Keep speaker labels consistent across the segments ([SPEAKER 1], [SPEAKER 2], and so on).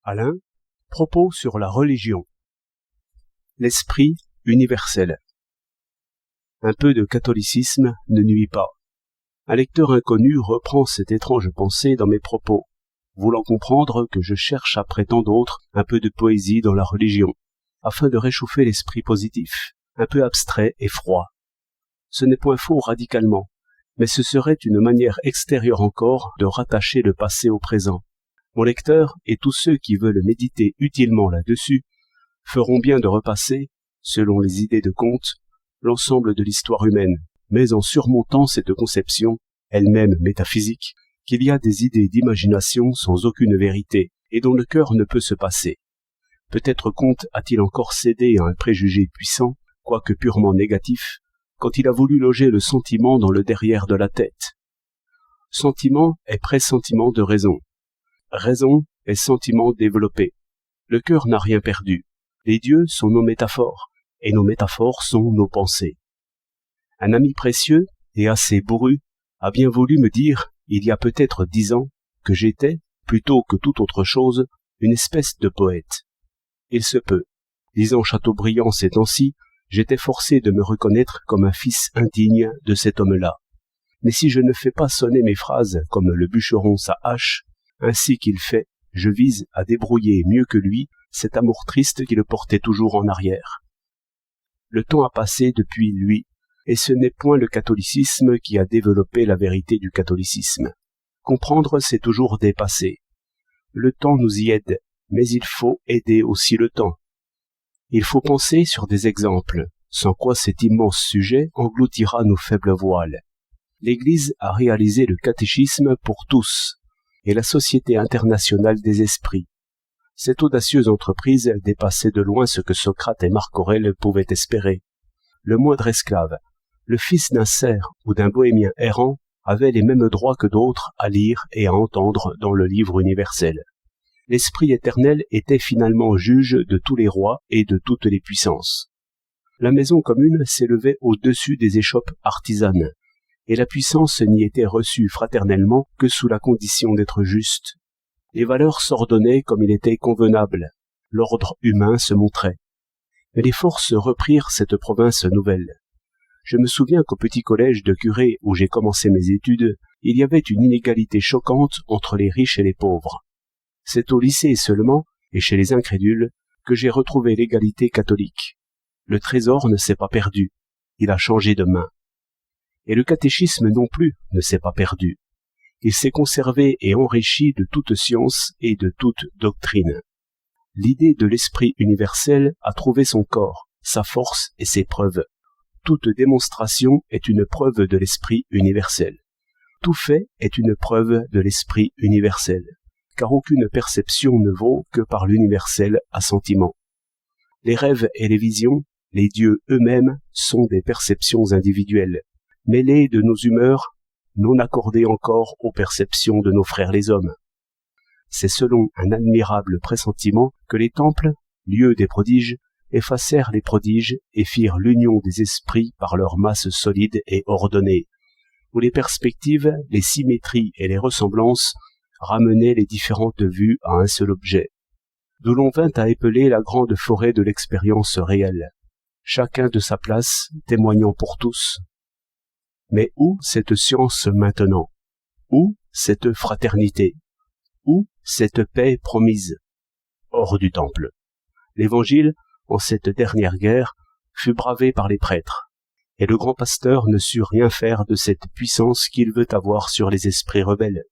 [SPEAKER 1] Alain, propos sur la religion. L'esprit universel. Un peu de catholicisme ne nuit pas. Un lecteur inconnu reprend cette étrange pensée dans mes propos, voulant comprendre que je cherche après tant d'autres un peu de poésie dans la religion, afin de réchauffer l'esprit positif, un peu abstrait et froid. Ce n'est point faux radicalement, mais ce serait une manière extérieure encore de rattacher le passé au présent. Mon lecteur et tous ceux qui veulent méditer utilement là-dessus feront bien de repasser, selon les idées de Comte, l'ensemble de l'histoire humaine, mais en surmontant cette conception, elle-même métaphysique, qu'il y a des idées d'imagination sans aucune vérité et dont le cœur ne peut se passer. Peut-être Comte a-t-il encore cédé à un préjugé puissant, quoique purement négatif, quand il a voulu loger le sentiment dans le derrière de la tête. Sentiment est pressentiment de raison. Raison est sentiment développé. Le cœur n'a rien perdu. Les dieux sont nos métaphores, et nos métaphores sont nos pensées. Un ami précieux, et assez bourru, a bien voulu me dire, il y a peut-être 10 ans, que j'étais, plutôt que toute autre chose, une espèce de poète. Il se peut. Lisant Chateaubriand ces temps-ci, j'étais forcé de me reconnaître comme un fils indigne de cet homme-là. Mais si je ne fais pas sonner mes phrases comme le bûcheron sa hache, ainsi qu'il fait, je vise à débrouiller mieux que lui cet amour triste qui le portait toujours en arrière. Le temps a passé depuis lui, et ce n'est point le catholicisme qui a développé la vérité du catholicisme. Comprendre, c'est toujours dépasser. Le temps nous y aide, mais il faut aider aussi le temps. Il faut penser sur des exemples, sans quoi cet immense sujet engloutira nos faibles voiles. L'Église a réalisé le catéchisme pour tous, et la Société internationale des esprits. Cette audacieuse entreprise dépassait de loin ce que Socrate et Marc Aurèle pouvaient espérer. Le moindre esclave, le fils d'un serf ou d'un bohémien errant, avait les mêmes droits que d'autres à lire et à entendre dans le livre universel. L'Esprit éternel était finalement juge de tous les rois et de toutes les puissances. La maison commune s'élevait au-dessus des échoppes artisanes, et la puissance n'y était reçue fraternellement que sous la condition d'être juste. Les valeurs s'ordonnaient comme il était convenable, l'ordre humain se montrait. Mais les forces reprirent cette province nouvelle. Je me souviens qu'au petit collège de curé où j'ai commencé mes études, il y avait une inégalité choquante entre les riches et les pauvres. C'est au lycée seulement, et chez les incrédules, que j'ai retrouvé l'égalité catholique. Le trésor ne s'est pas perdu, il a changé de main. Et le catéchisme non plus ne s'est pas perdu. Il s'est conservé et enrichi de toute science et de toute doctrine. L'idée de l'esprit universel a trouvé son corps, sa force et ses preuves. Toute démonstration est une preuve de l'esprit universel. Tout fait est une preuve de l'esprit universel, car aucune perception ne vaut que par l'universel assentiment. Les rêves et les visions, les dieux eux-mêmes sont des perceptions individuelles, mêlées de nos humeurs, non accordées encore aux perceptions de nos frères les hommes. C'est selon un admirable pressentiment que les temples, lieux des prodiges, effacèrent les prodiges et firent l'union des esprits par leur masse solide et ordonnée, où les perspectives, les symétries et les ressemblances ramenaient les différentes vues à un seul objet, d'où l'on vint à épeler la grande forêt de l'expérience réelle, chacun de sa place témoignant pour tous. Mais où cette science maintenant? Où cette fraternité? Où cette paix promise? Hors du temple. L'Évangile, en cette dernière guerre, fut bravé par les prêtres, et le grand pasteur ne sut rien faire de cette puissance qu'il veut avoir sur les esprits rebelles.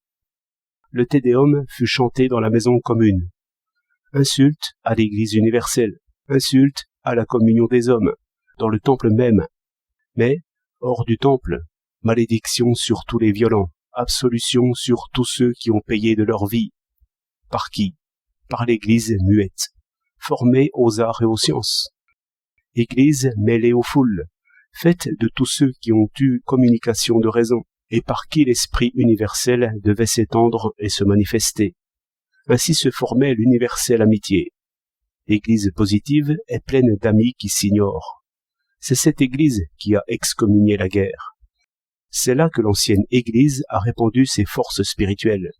[SPEAKER 1] Le Te Deum fut chanté dans la maison commune. Insulte à l'Église universelle, insulte à la communion des hommes, dans le temple même. Mais, hors du temple, malédiction sur tous les violents, absolution sur tous ceux qui ont payé de leur vie. Par qui? Par l'Église muette, formée aux arts et aux sciences. Église mêlée aux foules, faite de tous ceux qui ont eu communication de raison, et par qui l'esprit universel devait s'étendre et se manifester. Ainsi se formait l'universelle amitié. L'Église positive est pleine d'amis qui s'ignorent. C'est cette Église qui a excommunié la guerre. C'est là que l'ancienne Église a répandu ses forces spirituelles.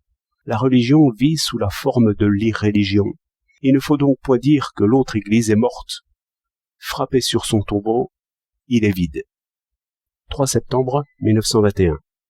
[SPEAKER 1] La religion vit sous la forme de l'irréligion. Il ne faut donc point dire que l'autre église est morte. Frappez sur son tombeau, il est vide. 3 septembre 1921.